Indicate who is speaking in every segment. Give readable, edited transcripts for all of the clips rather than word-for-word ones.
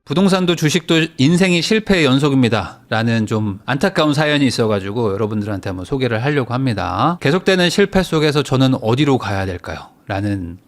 Speaker 1: 부동산도 주식도 인생이 실패의 연속입니다 라는 좀 안타까운 사연이 있어가지고 여러분들한테 한번 소개를 하려고 합니다. 계속되는 실패 속에서 저는 어디로 가야 될까요? 라는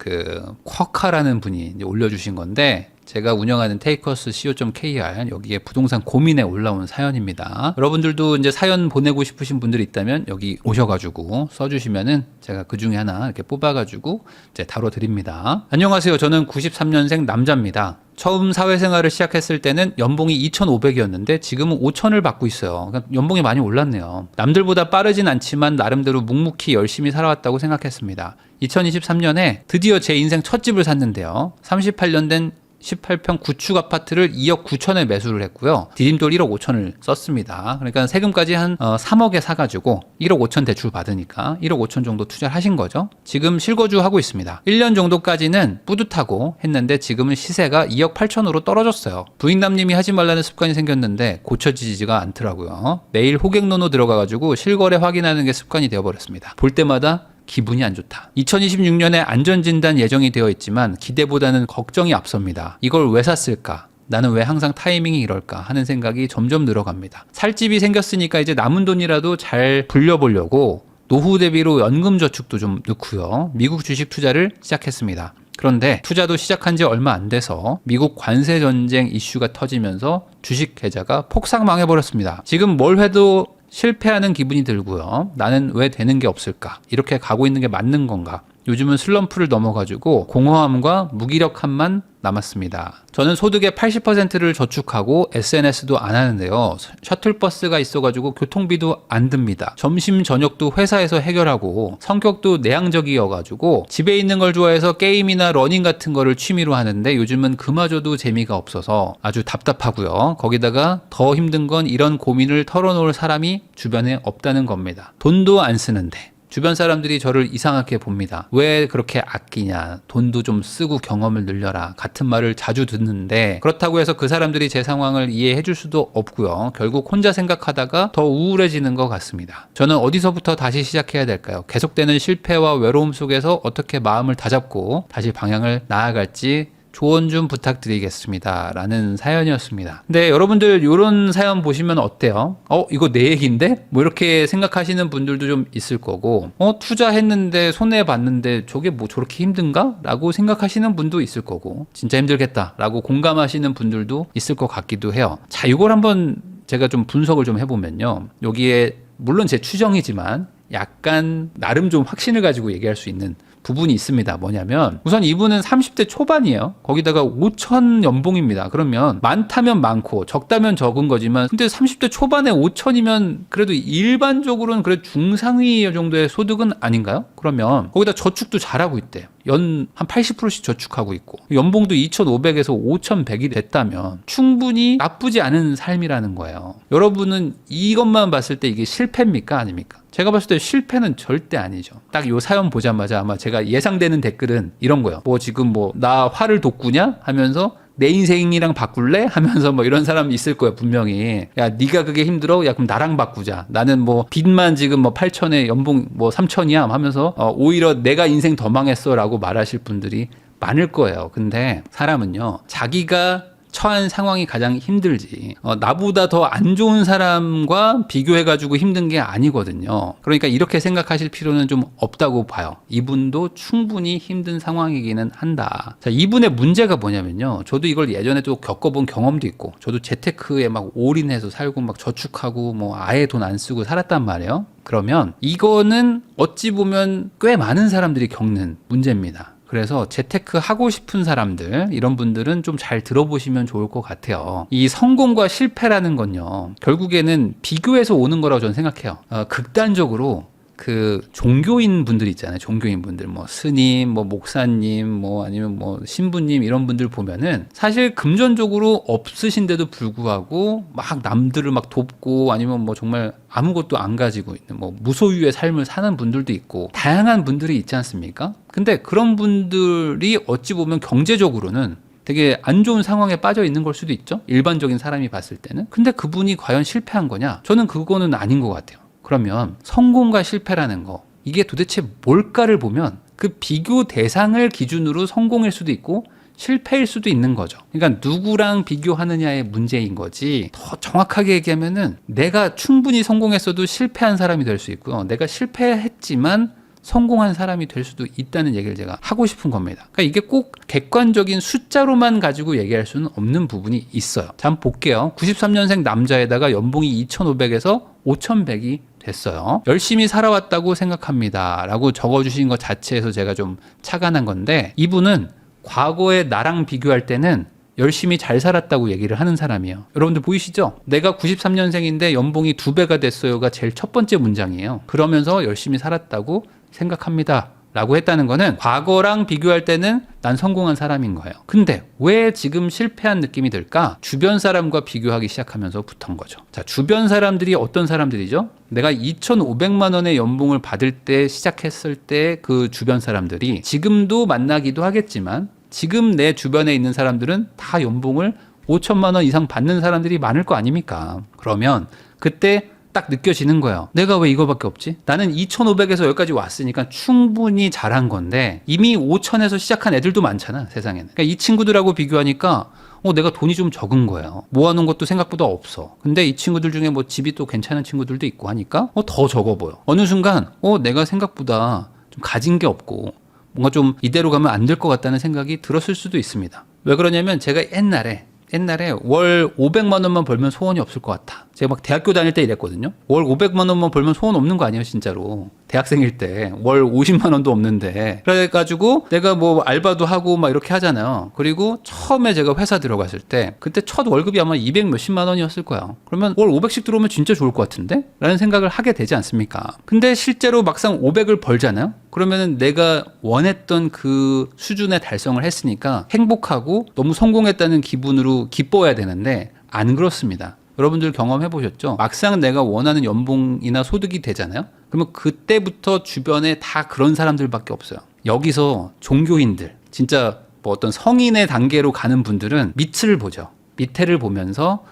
Speaker 1: 쿼카라는 분이 이제 올려주신 건데, 제가 운영하는 테이커스 co.kr 여기에 부동산 고민에 올라온 사연입니다. 여러분들도 이제 사연 보내고 싶으신 분들이 있다면 여기 오셔가지고 써주시면은 제가 그 중에 하나 이렇게 뽑아가지고 이제 다뤄드립니다. 안녕하세요. 저는 93년생 남자입니다. 처음 사회생활을 시작했을 때는 연봉이 2,500이었는데 지금은 5,000을 받고 있어요. 그러니까 연봉이 많이 올랐네요. 남들보다 빠르진 않지만 나름대로 묵묵히 열심히 살아왔다고 생각했습니다. 2023년에 드디어 제 인생 첫 집을 샀는데요. 38년 된 18평 구축 아파트를 2억 9천에 매수를 했고요. 디딤돌 1억 5천을 썼습니다. 그러니까 세금까지 한 3억에 사가지고 1억 5천 대출 받으니까 1억 5천 정도 투자를 하신 거죠. 지금 실거주 하고 있습니다. 1년 정도까지는 뿌듯하고 했는데 지금은 시세가 2억 8천으로 떨어졌어요. 부인남님이 하지 말라는 습관이 생겼는데 고쳐지지가 않더라고요. 매일 호갱노노 들어가가지고 실거래 확인하는 게 습관이 되어버렸습니다. 볼 때마다 기분이 안 좋다. 2026년에 안전진단 예정이 되어 있지만 기대보다는 걱정이 앞섭니다. 이걸 왜 샀을까? 나는 왜 항상 타이밍이 이럴까 하는 생각이 점점 늘어갑니다. 살 집이 생겼으니까 이제 남은 돈이라도 잘 불려보려고 노후 대비로 연금 저축도 좀 넣고요. 미국 주식 투자를 시작했습니다. 그런데 투자도 시작한 지 얼마 안 돼서 미국 관세 전쟁 이슈가 터지면서 주식 계좌가 폭삭 망해버렸습니다. 지금 뭘 해도 실패하는 기분이 들고요. 나는 왜 되는 게 없을까? 이렇게 가고 있는 게 맞는 건가? 요즘은 슬럼프를 넘어가지고 공허함과 무기력함만 남았습니다. 저는 소득의 80%를 저축하고 SNS도 안 하는데요. 셔틀버스가 있어가지고 교통비도 안 듭니다. 점심 저녁도 회사에서 해결하고 성격도 내향적이어가지고 집에 있는 걸 좋아해서 게임이나 러닝 같은 거를 취미로 하는데 요즘은 그마저도 재미가 없어서 아주 답답하고요. 거기다가 더 힘든 건 이런 고민을 털어놓을 사람이 주변에 없다는 겁니다. 돈도 안 쓰는데 주변 사람들이 저를 이상하게 봅니다. 왜 그렇게 아끼냐? 돈도 좀 쓰고 경험을 늘려라. 같은 말을 자주 듣는데 그렇다고 해서 그 사람들이 제 상황을 이해해 줄 수도 없고요. 결국 혼자 생각하다가 더 우울해지는 것 같습니다. 저는 어디서부터 다시 시작해야 될까요? 계속되는 실패와 외로움 속에서 어떻게 마음을 다잡고 다시 방향을 나아갈지 조언 좀 부탁드리겠습니다 라는 사연이었습니다. 근데 여러분들 이런 사연 보시면 어때요? 이거 내 얘기인데? 뭐 이렇게 생각하시는 분들도 좀 있을 거고, 투자했는데 손해봤는데 저게 뭐 저렇게 힘든가? 라고 생각하시는 분도 있을 거고, 진짜 힘들겠다 라고 공감하시는 분들도 있을 것 같기도 해요. 자, 이걸 한번 제가 좀 분석을 좀 해보면요. 여기에 물론 제 추정이지만 약간 나름 좀 확신을 가지고 얘기할 수 있는 부분이 있습니다. 뭐냐면 우선 이분은 30대 초반이에요. 거기다가 5천 연봉입니다. 그러면 많다면 많고 적다면 적은 거지만 근데 30대 초반에 5천이면 그래도 일반적으로는 그래도 중상위 정도의 소득은 아닌가요? 그러면 거기다 저축도 잘하고 있대요. 연 한 80%씩 저축하고 있고 연봉도 2,500에서 5,100이 됐다면 충분히 나쁘지 않은 삶이라는 거예요. 여러분은 이것만 봤을 때 이게 실패입니까? 아닙니까? 제가 봤을 때 실패는 절대 아니죠. 딱 요 사연 보자마자 아마 제가 예상되는 댓글은 이런 거예요. 뭐 지금 뭐 나 화를 돋구냐? 하면서 내 인생이랑 바꿀래? 하면서 뭐 이런 사람이 있을 거야 분명히. 야 네가 그게 힘들어? 야 그럼 나랑 바꾸자. 나는 뭐 빚만 지금 뭐 8천에 연봉 뭐 3천이야 하면서 오히려 내가 인생 더 망했어 라고 말하실 분들이 많을 거예요. 근데 사람은요 자기가 처한 상황이 가장 힘들지 나보다 더 안 좋은 사람과 비교해가지고 힘든 게 아니거든요. 그러니까 이렇게 생각하실 필요는 좀 없다고 봐요. 이분도 충분히 힘든 상황이기는 한다. 자, 이분의 문제가 뭐냐면요. 저도 이걸 예전에 또 겪어본 경험도 있고 저도 재테크에 막 올인해서 살고 막 저축하고 뭐 아예 돈 안 쓰고 살았단 말이에요. 그러면 이거는 어찌 보면 꽤 많은 사람들이 겪는 문제입니다. 그래서 재테크 하고 싶은 사람들 이런 분들은 좀 잘 들어보시면 좋을 것 같아요. 이 성공과 실패라는 건요 결국에는 비교해서 오는 거라고 저는 생각해요. 극단적으로 그 종교인 분들 있잖아요. 종교인 분들 뭐 스님, 뭐 목사님, 뭐 아니면 뭐 신부님 이런 분들 보면은 사실 금전적으로 없으신데도 불구하고 막 남들을 막 돕고 아니면 뭐 정말 아무것도 안 가지고 있는 뭐 무소유의 삶을 사는 분들도 있고 다양한 분들이 있지 않습니까? 근데 그런 분들이 어찌 보면 경제적으로는 되게 안 좋은 상황에 빠져 있는 걸 수도 있죠. 일반적인 사람이 봤을 때는. 근데 그분이 과연 실패한 거냐? 저는 그거는 아닌 것 같아요. 그러면 성공과 실패라는 거 이게 도대체 뭘까를 보면 그 비교 대상을 기준으로 성공일 수도 있고 실패일 수도 있는 거죠. 그러니까 누구랑 비교하느냐의 문제인 거지, 더 정확하게 얘기하면은 내가 충분히 성공했어도 실패한 사람이 될 수 있고요. 내가 실패했지만 성공한 사람이 될 수도 있다는 얘기를 제가 하고 싶은 겁니다. 그러니까 이게 꼭 객관적인 숫자로만 가지고 얘기할 수는 없는 부분이 있어요. 자, 한번 볼게요. 93년생 남자에다가 연봉이 2,500에서 5,100이 됐어요. 열심히 살아왔다고 생각합니다 라고 적어주신 것 자체에서 제가 좀 착안한 건데, 이분은 과거에 나랑 비교할 때는 열심히 잘 살았다고 얘기를 하는 사람이에요. 여러분들 보이시죠? 내가 93년생인데 연봉이 2배가 됐어요가 제일 첫 번째 문장이에요. 그러면서 열심히 살았다고 생각합니다 라고 했다는 거는 과거랑 비교할 때는 난 성공한 사람인 거예요. 근데 왜 지금 실패한 느낌이 들까? 주변 사람과 비교하기 시작하면서 붙은 거죠. 자, 주변 사람들이 어떤 사람들이죠? 내가 2,500만 원의 연봉을 받을 때, 시작했을 때 그 주변 사람들이 지금도 만나기도 하겠지만 지금 내 주변에 있는 사람들은 다 연봉을 5천만 원 이상 받는 사람들이 많을 거 아닙니까? 그러면 그때 딱 느껴지는 거예요. 내가 왜 이거밖에 없지? 나는 2,500에서 여기까지 왔으니까 충분히 잘한 건데 이미 5,000에서 시작한 애들도 많잖아, 세상에는. 그러니까 이 친구들하고 비교하니까 내가 돈이 좀 적은 거예요. 모아놓은 것도 생각보다 없어. 근데 이 친구들 중에 뭐 집이 또 괜찮은 친구들도 있고 하니까 더 적어 보여. 어느 순간 내가 생각보다 좀 가진 게 없고 뭔가 좀 이대로 가면 안 될 것 같다는 생각이 들었을 수도 있습니다. 왜 그러냐면 제가 옛날에 월 500만 원만 벌면 소원이 없을 것 같아. 제가 막 대학교 다닐 때 이랬거든요. 월 500만 원만 벌면 소원 없는 거 아니에요, 진짜로. 대학생일 때 월 50만 원도 없는데. 그래가지고 내가 뭐 알바도 하고 막 이렇게 하잖아요. 그리고 처음에 제가 회사 들어갔을 때 그때 첫 월급이 아마 200 몇십만 원이었을 거예요. 그러면 월 500씩 들어오면 진짜 좋을 것 같은데? 라는 생각을 하게 되지 않습니까? 근데 실제로 막상 500을 벌잖아요. 그러면은 내가 원했던 그 수준의 달성을 했으니까 행복하고 너무 성공했다는 기분으로 기뻐해야 되는데 안 그렇습니다. 여러분들 경험해 보셨죠? 막상 내가 원하는 연봉이나 소득이 되잖아요. 그러면 그때부터 주변에 다 그런 사람들밖에 없어요. 여기서 종교인들, 진짜 뭐 어떤 성인의 단계로 가는 분들은 밑을 보죠. 밑에를 보면서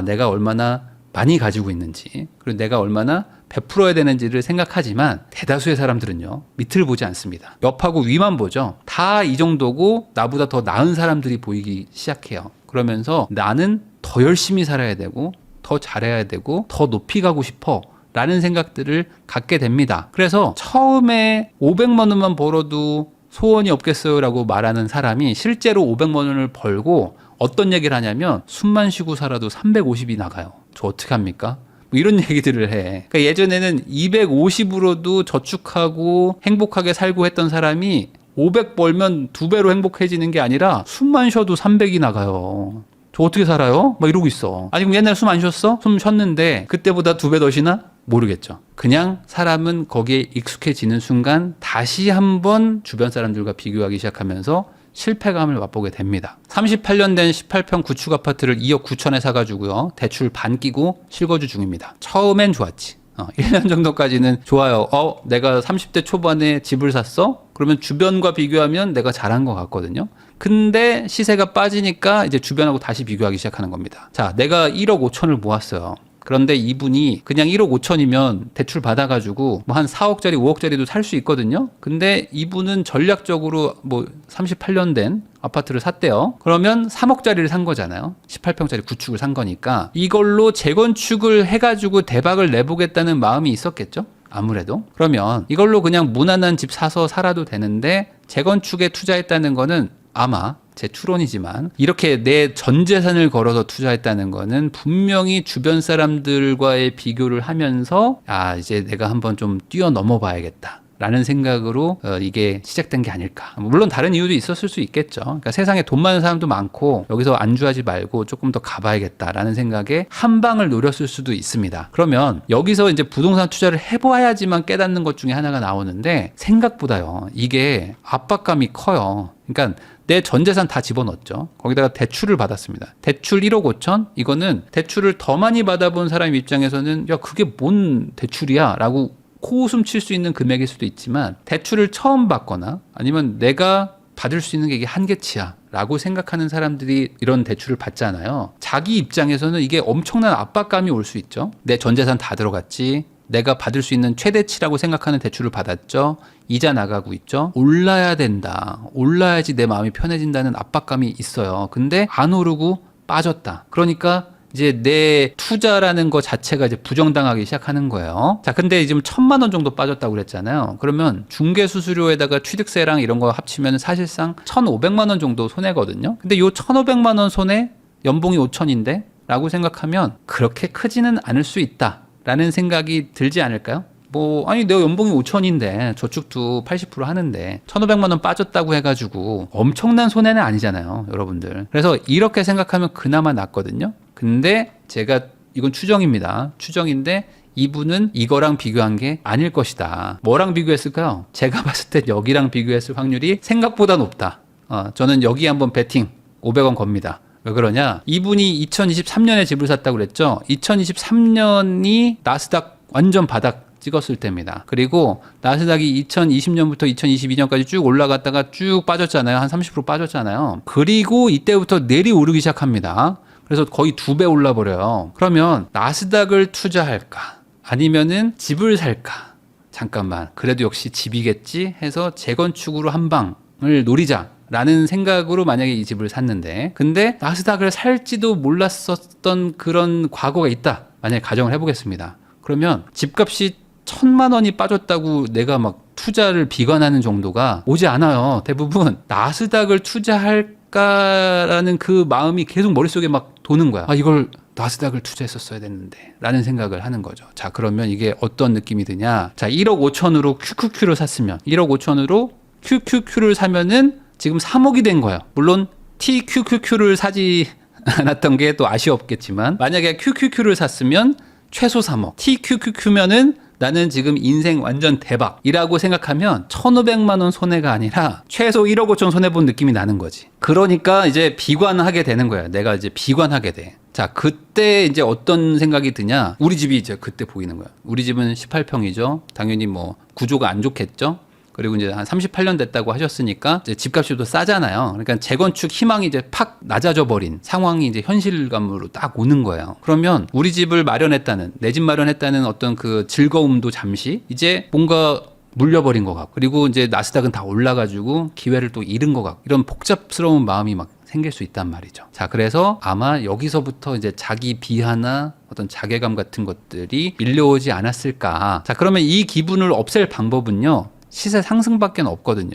Speaker 1: 내가 얼마나 많이 가지고 있는지, 그리고 내가 얼마나 베풀어야 되는지를 생각하지만 대다수의 사람들은요, 밑을 보지 않습니다. 옆하고 위만 보죠. 다 이 정도고 나보다 더 나은 사람들이 보이기 시작해요. 그러면서 나는 더 열심히 살아야 되고 더 잘해야 되고 더 높이 가고 싶어 라는 생각들을 갖게 됩니다. 그래서 처음에 500만 원만 벌어도 소원이 없겠어요 라고 말하는 사람이 실제로 500만 원을 벌고 어떤 얘기를 하냐면 숨만 쉬고 살아도 350이 나가요. 저 어떡합니까? 뭐 이런 얘기들을 해. 그러니까 예전에는 250으로도 저축하고 행복하게 살고 했던 사람이 500 벌면 2배로 행복해지는 게 아니라 숨만 쉬어도 300이 나가요. 저 어떻게 살아요? 막 이러고 있어. 아니 그럼 옛날에 숨 안 쉬었어? 숨 쉬었는데 그때보다 2배 더 쉬나? 모르겠죠. 그냥 사람은 거기에 익숙해지는 순간 다시 한번 주변 사람들과 비교하기 시작하면서 실패감을 맛보게 됩니다. 38년 된 18평 구축 아파트를 2억 9천에 사가지고요. 대출 반 끼고 실거주 중입니다. 처음엔 좋았지. 1년 정도까지는 좋아요. 내가 30대 초반에 집을 샀어? 그러면 주변과 비교하면 내가 잘한 것 같거든요. 근데 시세가 빠지니까 이제 주변하고 다시 비교하기 시작하는 겁니다. 자, 내가 1억 5천을 모았어요. 그런데 이분이 그냥 1억 5천이면 대출 받아가지고 뭐 한 4억짜리, 5억짜리도 살 수 있거든요. 근데 이분은 전략적으로 뭐 38년 된 아파트를 샀대요. 그러면 3억짜리를 산 거잖아요. 18평짜리 구축을 산 거니까 이걸로 재건축을 해가지고 대박을 내보겠다는 마음이 있었겠죠? 아무래도. 그러면 이걸로 그냥 무난한 집 사서 살아도 되는데 재건축에 투자했다는 거는 아마 제 추론이지만 이렇게 내 전 재산을 걸어서 투자했다는 거는 분명히 주변 사람들과의 비교를 하면서 이제 내가 한번 좀 뛰어넘어 봐야겠다 라는 생각으로 이게 시작된 게 아닐까. 물론 다른 이유도 있었을 수 있겠죠. 그러니까 세상에 돈 많은 사람도 많고 여기서 안주하지 말고 조금 더 가봐야겠다라는 생각에 한 방을 노렸을 수도 있습니다. 그러면 여기서 이제 부동산 투자를 해봐야지만 깨닫는 것 중에 하나가 나오는데 생각보다요, 이게 압박감이 커요. 그러니까 내 전 재산 다 집어넣었죠. 거기다가 대출을 받았습니다. 대출 1억 5천? 이거는 대출을 더 많이 받아본 사람 입장에서는 그게 뭔 대출이야? 라고 코웃음 칠 수 있는 금액일 수도 있지만 대출을 처음 받거나 아니면 내가 받을 수 있는 게 이게 한계치야 라고 생각하는 사람들이 이런 대출을 받잖아요. 자기 입장에서는 이게 엄청난 압박감이 올 수 있죠. 내 전 재산 다 들어갔지. 내가 받을 수 있는 최대치라고 생각하는 대출을 받았죠. 이자 나가고 있죠. 올라야 된다. 올라야지 내 마음이 편해진다는 압박감이 있어요. 근데 안 오르고 빠졌다. 그러니까 이제 내 투자라는 거 자체가 이제 부정당하기 시작하는 거예요. 자, 근데 지금 1,000만 원 정도 빠졌다고 그랬잖아요. 그러면 중개 수수료에다가 취득세랑 이런 거 합치면 사실상 1,500만 원 정도 손해거든요. 근데 요 1,500만 원 손해 연봉이 5천인데 라고 생각하면 그렇게 크지는 않을 수 있다라는 생각이 들지 않을까요? 아니 내가 연봉이 5천인데 저축도 80% 하는데 1,500만 원 빠졌다고 해가지고 엄청난 손해는 아니잖아요, 여러분들. 그래서 이렇게 생각하면 그나마 낫거든요. 근데 제가 이건 추정입니다. 추정인데 이분은 이거랑 비교한 게 아닐 것이다. 뭐랑 비교했을까요? 제가 봤을 때 여기랑 비교했을 확률이 생각보다 높다. 저는 여기 한번 베팅 500원 겁니다. 왜 그러냐? 이분이 2023년에 집을 샀다고 그랬죠. 2023년이 나스닥 완전 바닥 찍었을 때입니다. 그리고 나스닥이 2020년부터 2022년까지 쭉 올라갔다가 쭉 빠졌잖아요. 한 30% 빠졌잖아요. 그리고 이때부터 내리 오르기 시작합니다. 그래서 거의 2배 올라버려요. 그러면 나스닥을 투자할까? 아니면은 집을 살까? 잠깐만. 그래도 역시 집이겠지 해서 재건축으로 한 방을 노리자. 라는 생각으로 만약에 이 집을 샀는데, 근데 나스닥을 살지도 몰랐었던 그런 과거가 있다. 만약에 가정을 해보겠습니다. 그러면 집값이 1,000만 원이 빠졌다고 내가 막 투자를 비관하는 정도가 오지 않아요. 대부분 나스닥을 투자할까라는 그 마음이 계속 머릿속에 막 도는 거야. 이걸 나스닥을 투자했었어야 됐는데 라는 생각을 하는 거죠. 자, 그러면 이게 어떤 느낌이 드냐. 자, 1억 5천으로 QQQ를 샀으면 1억 5천으로 QQQ를 사면은 지금 3억이 된 거예요. 물론 TQQQ를 사지 않았던 게 또 아쉬웠겠지만 만약에 QQQ를 샀으면 최소 3억. TQQQ면은 나는 지금 인생 완전 대박이라고 생각하면 1,500만 원 손해가 아니라 최소 1억 5천 손해본 느낌이 나는 거지. 그러니까 이제 비관하게 되는 거야. 내가 이제 비관하게 돼. 자, 그때 이제 어떤 생각이 드냐. 우리 집이 이제 그때 보이는 거야. 우리 집은 18평이죠. 당연히 뭐 구조가 안 좋겠죠. 그리고 이제 한 38년 됐다고 하셨으니까 이제 집값이 또 싸잖아요. 그러니까 재건축 희망이 이제 팍 낮아져 버린 상황이 이제 현실감으로 딱 오는 거예요. 그러면 우리 집을 마련했다는, 내 집 마련했다는 어떤 그 즐거움도 잠시 이제 뭔가 물려버린 것 같고, 그리고 이제 나스닥은 다 올라가지고 기회를 또 잃은 것 같고, 이런 복잡스러운 마음이 막 생길 수 있단 말이죠. 자, 그래서 아마 여기서부터 이제 자기 비하나 어떤 자괴감 같은 것들이 밀려오지 않았을까. 자, 그러면 이 기분을 없앨 방법은요, 시세 상승밖에 없거든요.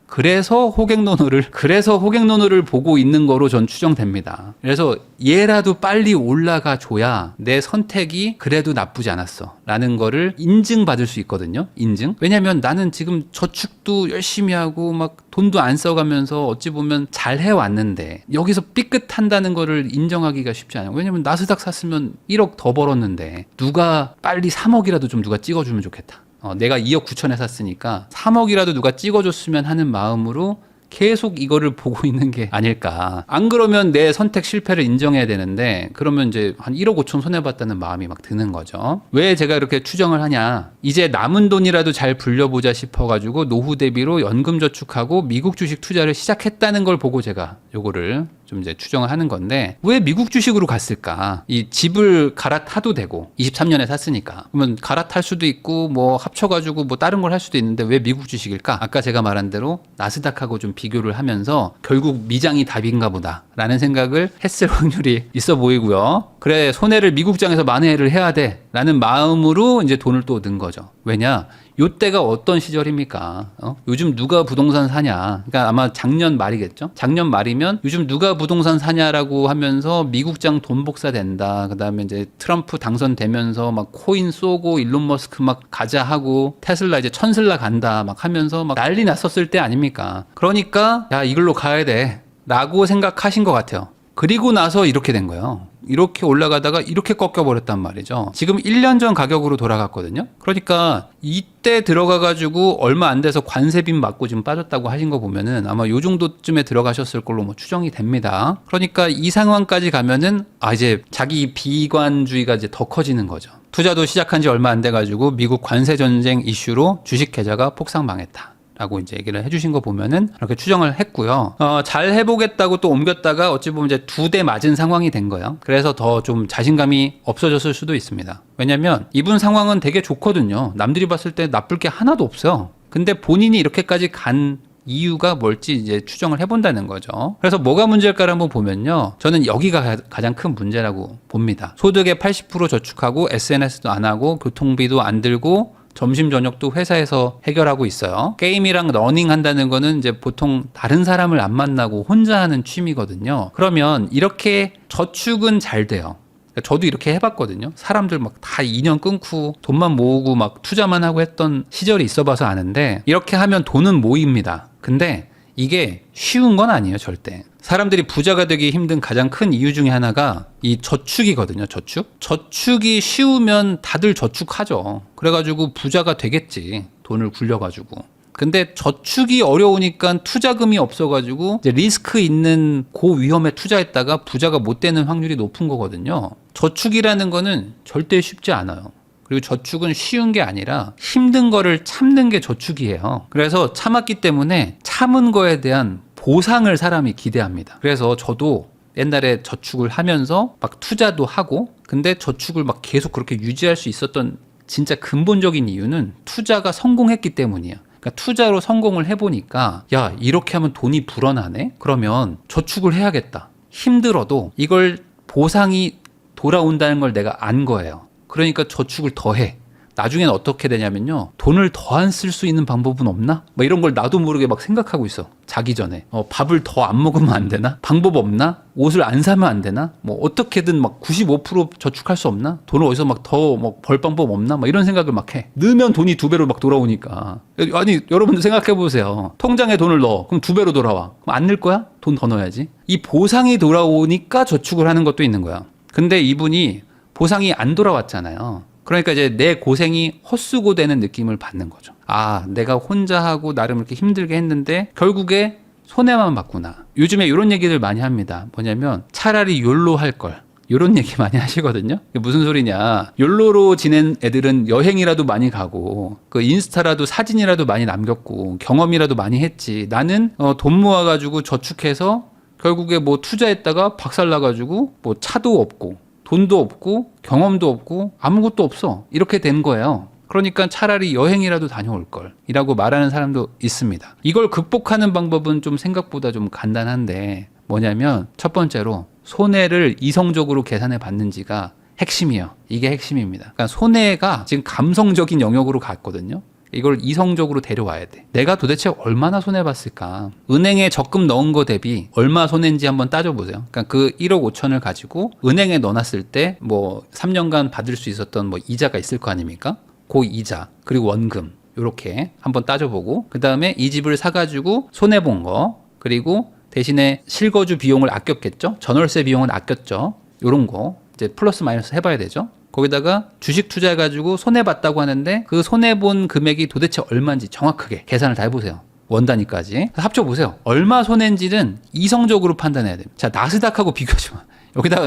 Speaker 1: 그래서 호갱노노를 보고 있는 거로 전 추정됩니다. 그래서 얘라도 빨리 올라가 줘야 내 선택이 그래도 나쁘지 않았어 라는 거를 인증받을 수 있거든요. 인증. 왜냐면 나는 지금 저축도 열심히 하고 막 돈도 안 써가면서 어찌 보면 잘 해왔는데 여기서 삐끗한다는 거를 인정하기가 쉽지 않아요. 왜냐면 나스닥 샀으면 1억 더 벌었는데 누가 빨리 3억이라도 좀 누가 찍어주면 좋겠다. 내가 2억 9천에 샀으니까 3억이라도 누가 찍어줬으면 하는 마음으로 계속 이거를 보고 있는 게 아닐까. 안 그러면 내 선택 실패를 인정해야 되는데 그러면 이제 한 1억 5천 손해봤다는 마음이 막 드는 거죠. 왜 제가 이렇게 추정을 하냐. 이제 남은 돈이라도 잘 불려보자 싶어가지고 노후 대비로 연금 저축하고 미국 주식 투자를 시작했다는 걸 보고 제가 요거를 좀 이제 추정을 하는 건데, 왜 미국 주식으로 갔을까? 이 집을 갈아타도 되고 23년에 샀으니까 그러면 갈아탈 수도 있고 뭐 합쳐가지고 뭐 다른 걸 할 수도 있는데 왜 미국 주식일까? 아까 제가 말한 대로 나스닥하고 좀 비교를 하면서 결국 미장이 답인가 보다 라는 생각을 했을 확률이 있어 보이고요. 그래, 손해를 미국장에서 만회를 해야 돼 라는 마음으로 이제 돈을 또 넣은 거죠. 왜냐? 요때가 어떤 시절입니까? 요즘 누가 부동산 사냐? 그러니까 아마 작년 말이겠죠? 작년 말이면 요즘 누가 부동산 사냐라고 하면서 미국장 돈 복사 된다. 그 다음에 이제 트럼프 당선되면서 막 코인 쏘고 일론 머스크 막 가자 하고 테슬라 이제 천슬라 간다 막 하면서 막 난리 났었을 때 아닙니까? 그러니까 야, 이걸로 가야 돼 라고 생각하신 것 같아요. 그리고 나서 이렇게 된 거예요. 이렇게 올라가다가 이렇게 꺾여버렸단 말이죠. 지금 1년 전 가격으로 돌아갔거든요. 그러니까 이때 들어가가지고 얼마 안 돼서 관세빈 맞고 지금 빠졌다고 하신 거 보면은 아마 요 정도쯤에 들어가셨을 걸로 뭐 추정이 됩니다. 그러니까 이 상황까지 가면은 이제 자기 비관주의가 이제 더 커지는 거죠. 투자도 시작한 지 얼마 안 돼가지고 미국 관세 전쟁 이슈로 주식 계좌가 폭삭 망했다. 라고 이제 얘기를 해주신 거 보면은 이렇게 추정을 했고요. 잘 해보겠다고 또 옮겼다가 어찌 보면 이제 2대 맞은 상황이 된 거예요. 그래서 더 좀 자신감이 없어졌을 수도 있습니다. 왜냐면 이분 상황은 되게 좋거든요. 남들이 봤을 때 나쁠 게 하나도 없어요. 근데 본인이 이렇게까지 간 이유가 뭘지 이제 추정을 해본다는 거죠. 그래서 뭐가 문제일까를 한번 보면요. 저는 여기가 가장 큰 문제라고 봅니다. 소득의 80% 저축하고 SNS도 안 하고 교통비도 안 들고 점심 저녁도 회사에서 해결하고 있어요. 게임이랑 러닝 한다는 거는 이제 보통 다른 사람을 안 만나고 혼자 하는 취미거든요. 그러면 이렇게 저축은 잘 돼요. 저도 이렇게 해봤거든요. 사람들 막 다 2년 끊고 돈만 모으고 막 투자만 하고 했던 시절이 있어봐서 아는데 이렇게 하면 돈은 모입니다. 근데 이게 쉬운 건 아니에요, 절대. 사람들이 부자가 되기 힘든 가장 큰 이유 중에 하나가 이 저축이거든요, 저축. 저축이 쉬우면 다들 저축하죠. 그래가지고 부자가 되겠지, 돈을 굴려가지고. 근데 저축이 어려우니까 투자금이 없어가지고 이제 리스크 있는 고위험에 투자했다가 부자가 못 되는 확률이 높은 거거든요. 저축이라는 거는 절대 쉽지 않아요. 그리고 저축은 쉬운 게 아니라 힘든 거를 참는 게 저축이에요. 그래서 참았기 때문에 참은 거에 대한 보상을 사람이 기대합니다. 그래서 저도 옛날에 저축을 하면서 막 투자도 하고 근데 저축을 막 계속 그렇게 유지할 수 있었던 진짜 근본적인 이유는 투자가 성공했기 때문이야. 그러니까 투자로 성공을 해보니까 야, 이렇게 하면 돈이 불어나네? 그러면 저축을 해야겠다. 힘들어도 이걸 보상이 돌아온다는 걸 내가 안 거예요. 그러니까 저축을 더 해. 나중엔 어떻게 되냐면요. 돈을 더 안 쓸 수 있는 방법은 없나? 막 이런 걸 나도 모르게 막 생각하고 있어. 자기 전에. 밥을 더 안 먹으면 안 되나? 방법 없나? 옷을 안 사면 안 되나? 뭐 어떻게든 막 95% 저축할 수 없나? 돈을 어디서 막 더 벌 방법 없나? 막 이런 생각을 막 해. 넣으면 돈이 2배로 막 돌아오니까. 아니, 여러분들 생각해 보세요. 통장에 돈을 넣어. 그럼 2배로 돌아와. 그럼 안 넣을 거야? 돈 더 넣어야지. 이 보상이 돌아오니까 저축을 하는 것도 있는 거야. 근데 이분이 보상이 안 돌아왔잖아요. 그러니까 이제 내 고생이 헛수고되는 느낌을 받는 거죠. 아, 내가 혼자 하고 나름 이렇게 힘들게 했는데 결국에 손해만 봤구나. 요즘에 이런 얘기들 많이 합니다. 뭐냐면 차라리 욜로 할 걸. 이런 얘기 많이 하시거든요. 무슨 소리냐. 욜로로 지낸 애들은 여행이라도 많이 가고 그 인스타라도 사진이라도 많이 남겼고 경험이라도 많이 했지. 나는 돈 모아가지고 저축해서 결국에 뭐 투자했다가 박살나가지고 뭐 차도 없고 돈도 없고 경험도 없고 아무것도 없어. 이렇게 된 거예요. 그러니까 차라리 여행이라도 다녀올 걸 이라고 말하는 사람도 있습니다. 이걸 극복하는 방법은 좀 생각보다 좀 간단한데 뭐냐면 첫 번째로 손해를 이성적으로 계산해 봤는지가 핵심이에요. 이게 핵심입니다. 그러니까 손해가 지금 감성적인 영역으로 갔거든요. 이걸 이성적으로 데려와야 돼. 내가 도대체 얼마나 손해봤을까? 은행에 적금 넣은 거 대비 얼마 손해인지 한번 따져보세요. 그러니까 그 1억 5천을 가지고 은행에 넣어놨을 때 뭐 3년간 받을 수 있었던 뭐 이자가 있을 거 아닙니까? 그 이자 그리고 원금 이렇게 한번 따져보고 그 다음에 이 집을 사가지고 손해본 거 그리고 대신에 실거주 비용을 아꼈겠죠? 전월세 비용을 아꼈죠? 이런 거 이제 플러스 마이너스 해봐야 되죠? 거기다가 주식 투자해가지고 손해봤다고 하는데 그 손해본 금액이 도대체 얼마인지 정확하게 계산을 다 해보세요. 원 단위까지. 합쳐보세요. 얼마 손해인지는 이성적으로 판단해야 됩니다. 자, 나스닥하고 비교하지 마.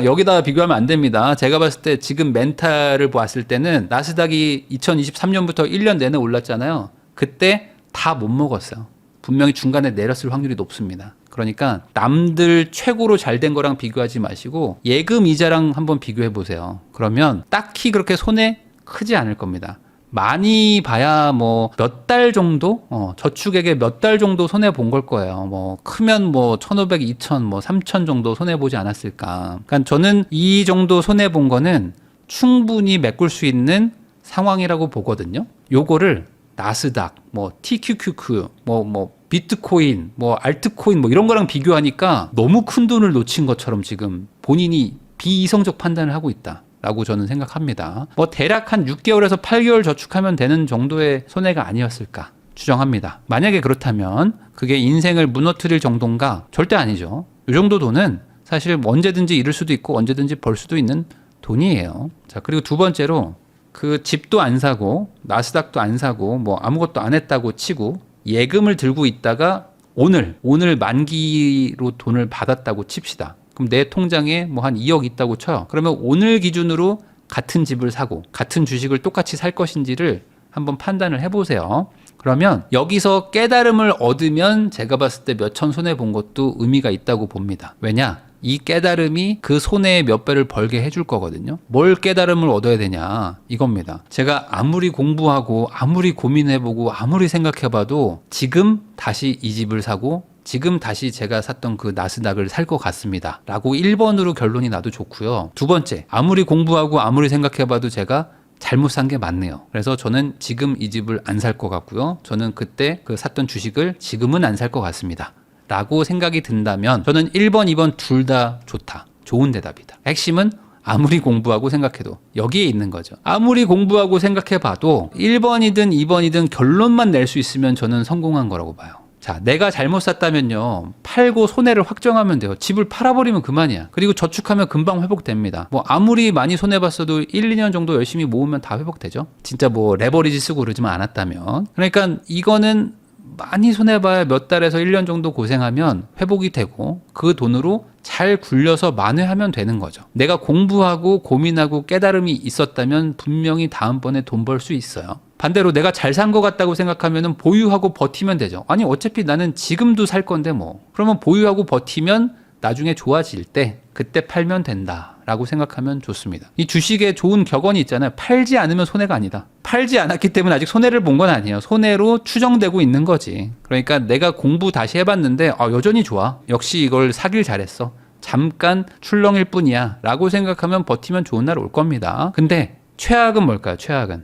Speaker 1: 여기다가 비교하면 안 됩니다. 제가 봤을 때 지금 멘탈을 봤을 때는 나스닥이 2023년부터 1년 내내 올랐잖아요. 그때 다 못 먹었어요. 분명히 중간에 내렸을 확률이 높습니다. 그러니까 남들 최고로 잘 된 거랑 비교하지 마시고 예금 이자랑 한번 비교해 보세요. 그러면 딱히 그렇게 손해 크지 않을 겁니다. 많이 봐야 뭐 몇 달 정도 저축액에 몇 달 정도 손해 본 걸 거예요. 뭐 크면 뭐 1,500, 2,000, 뭐 3,000 정도 손해 보지 않았을까. 그러니까 저는 이 정도 손해 본 거는 충분히 메꿀 수 있는 상황이라고 보거든요. 요거를 나스닥, 뭐 TQQQ, 뭐 비트코인, 뭐 알트코인 뭐 이런 거랑 비교하니까 너무 큰 돈을 놓친 것처럼 지금 본인이 비이성적 판단을 하고 있다라고 저는 생각합니다. 뭐 대략 한 6개월에서 8개월 저축하면 되는 정도의 손해가 아니었을까 추정합니다. 만약에 그렇다면 그게 인생을 무너뜨릴 정도인가? 절대 아니죠. 이 정도 돈은 사실 언제든지 잃을 수도 있고 언제든지 벌 수도 있는 돈이에요. 자, 그리고 두 번째로 그 집도 안 사고 나스닥도 안 사고 뭐 아무것도 안 했다고 치고 예금을 들고 있다가 오늘 만기로 돈을 받았다고 칩시다. 그럼 내 통장에 뭐 한 2억 있다고 쳐요. 그러면 오늘 기준으로 같은 집을 사고 같은 주식을 똑같이 살 것인지를 한번 판단을 해보세요. 그러면 여기서 깨달음을 얻으면 제가 봤을 때 몇천 손해 본 것도 의미가 있다고 봅니다. 왜냐? 이 깨달음이 그 손해의 몇 배를 벌게 해줄 거거든요. 뭘 깨달음을 얻어야 되냐 이겁니다. 제가 아무리 공부하고 아무리 고민해보고 아무리 생각해봐도 지금 다시 이 집을 사고 지금 다시 제가 샀던 그 나스닥을 살 것 같습니다 라고 1번으로 결론이 나도 좋고요. 두 번째, 아무리 공부하고 아무리 생각해봐도 제가 잘못 산 게 맞네요. 그래서 저는 지금 이 집을 안 살 것 같고요. 저는 그때 그 샀던 주식을 지금은 안 살 것 같습니다 라고 생각이 든다면 저는 1번, 2번 둘 다 좋다. 좋은 대답이다. 핵심은 아무리 공부하고 생각해도 여기에 있는 거죠. 아무리 공부하고 생각해봐도 1번이든 2번이든 결론만 낼 수 있으면 저는 성공한 거라고 봐요. 자, 내가 잘못 샀다면요. 팔고 손해를 확정하면 돼요. 집을 팔아버리면 그만이야. 그리고 저축하면 금방 회복됩니다. 뭐 아무리 많이 손해봤어도 1, 2년 정도 열심히 모으면 다 회복되죠. 진짜 뭐 레버리지 쓰고 그러지만 않았다면. 그러니까 이거는 많이 손해봐야 몇 달에서 1년 정도 고생하면 회복이 되고 그 돈으로 잘 굴려서 만회하면 되는 거죠. 내가 공부하고 고민하고 깨달음이 있었다면 분명히 다음번에 돈 벌 수 있어요. 반대로 내가 잘 산 것 같다고 생각하면 보유하고 버티면 되죠. 아니 어차피 나는 지금도 살 건데 뭐. 그러면 보유하고 버티면 나중에 좋아질 때 그때 팔면 된다라고 생각하면 좋습니다. 이 주식에 좋은 격언이 있잖아요. 팔지 않으면 손해가 아니다. 팔지 않았기 때문에 아직 손해를 본 건 아니에요. 손해로 추정되고 있는 거지. 그러니까 내가 공부 다시 해봤는데 여전히 좋아. 역시 이걸 사길 잘했어. 잠깐 출렁일 뿐이야 라고 생각하면 버티면 좋은 날 올 겁니다. 근데 최악은 뭘까요?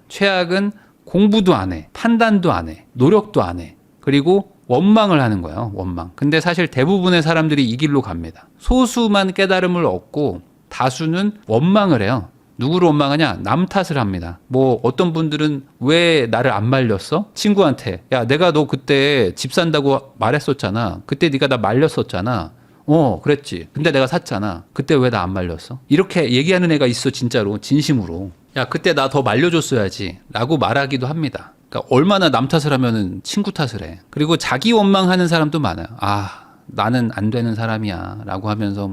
Speaker 1: 최악은 공부도 안 해. 판단도 안 해. 노력도 안 해. 그리고 원망을 하는 거예요. 원망. 근데 사실 대부분의 사람들이 이 길로 갑니다. 소수만 깨달음을 얻고 다수는 원망을 해요. 누구를 원망하냐? 남 탓을 합니다. 뭐 어떤 분들은 왜 나를 안 말렸어? 친구한테 야 내가 너 그때 집 산다고 말했었잖아. 그때 네가 나 말렸었잖아. 그랬지. 근데 내가 샀잖아. 그때 왜 나 안 말렸어? 이렇게 얘기하는 애가 있어. 진짜로 진심으로. 야 그때 나 더 말려줬어야지 라고 말하기도 합니다. 그러니까 얼마나 남 탓을 하면은 친구 탓을 해. 그리고 자기 원망하는 사람도 많아요. 나는 안 되는 사람이야 라고 하면서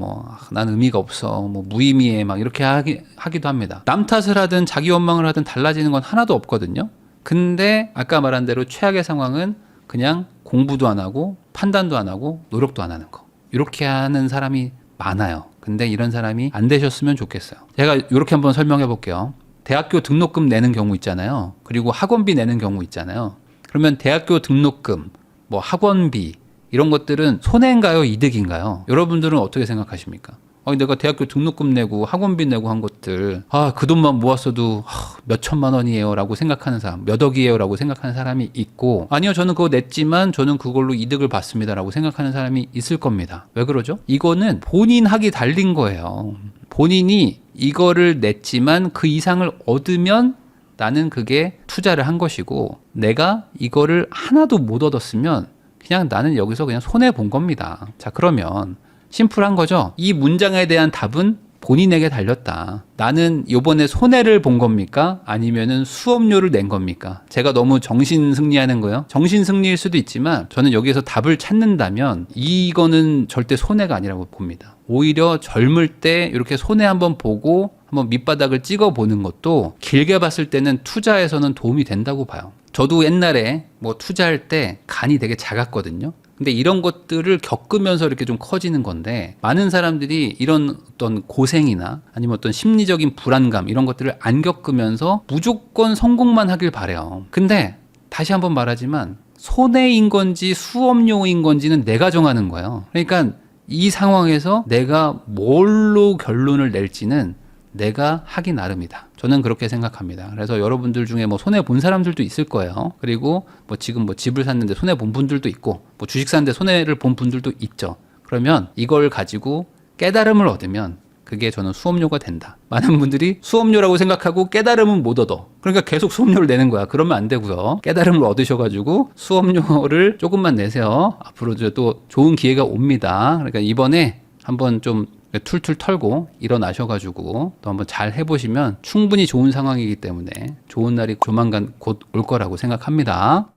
Speaker 1: 난 의미가 없어 무의미해 막 이렇게 하기도 합니다. 남 탓을 하든 자기 원망을 하든 달라지는 건 하나도 없거든요. 근데 아까 말한 대로 최악의 상황은 그냥 공부도 안 하고 판단도 안 하고 노력도 안 하는 거. 이렇게 하는 사람이 많아요. 근데 이런 사람이 안 되셨으면 좋겠어요. 제가 이렇게 한번 설명해 볼게요. 대학교 등록금 내는 경우 있잖아요. 그리고 학원비 내는 경우 있잖아요. 그러면 대학교 등록금, 학원비 이런 것들은 손해인가요? 이득인가요? 여러분들은 어떻게 생각하십니까? 내가 대학교 등록금 내고 학원비 내고 한 것들 그 돈만 모았어도 몇 천만 원이에요 라고 생각하는 사람, 몇 억이에요 라고 생각하는 사람이 있고 아니요 저는 그거 냈지만 저는 그걸로 이득을 봤습니다 라고 생각하는 사람이 있을 겁니다. 왜 그러죠? 이거는 본인 학이 달린 거예요. 본인이 이거를 냈지만 그 이상을 얻으면 나는 그게 투자를 한 것이고 내가 이거를 하나도 못 얻었으면 그냥 나는 여기서 그냥 손해 본 겁니다. 자 그러면 심플한 거죠. 이 문장에 대한 답은 본인에게 달렸다. 나는 이번에 손해를 본 겁니까? 아니면은 수업료를 낸 겁니까? 제가 너무 정신 승리하는 거예요. 정신 승리일 수도 있지만 저는 여기서 답을 찾는다면 이거는 절대 손해가 아니라고 봅니다. 오히려 젊을 때 이렇게 손해 한번 보고 한번 밑바닥을 찍어보는 것도 길게 봤을 때는 투자에서는 도움이 된다고 봐요. 저도 옛날에 투자할 때 간이 되게 작았거든요. 근데 이런 것들을 겪으면서 이렇게 좀 커지는 건데 많은 사람들이 이런 어떤 고생이나 아니면 어떤 심리적인 불안감 이런 것들을 안 겪으면서 무조건 성공만 하길 바래요. 근데 다시 한번 말하지만 손해인 건지 수업료인 건지는 내가 정하는 거예요. 그러니까 이 상황에서 내가 뭘로 결론을 낼지는 내가 하기 나름이다. 저는 그렇게 생각합니다. 그래서 여러분들 중에 손해 본 사람들도 있을 거예요. 그리고 지금 집을 샀는데 손해 본 분들도 있고 주식 샀는데 손해를 본 분들도 있죠. 그러면 이걸 가지고 깨달음을 얻으면 그게 저는 수업료가 된다. 많은 분들이 수업료라고 생각하고 깨달음은 못 얻어. 그러니까 계속 수업료를 내는 거야. 그러면 안 되고요. 깨달음을 얻으셔가지고 수업료를 조금만 내세요. 앞으로 또 좋은 기회가 옵니다. 그러니까 이번에 한번 좀 툴툴 털고 일어나셔가지고 또 한번 잘 해보시면 충분히 좋은 상황이기 때문에 좋은 날이 조만간 곧 올 거라고 생각합니다.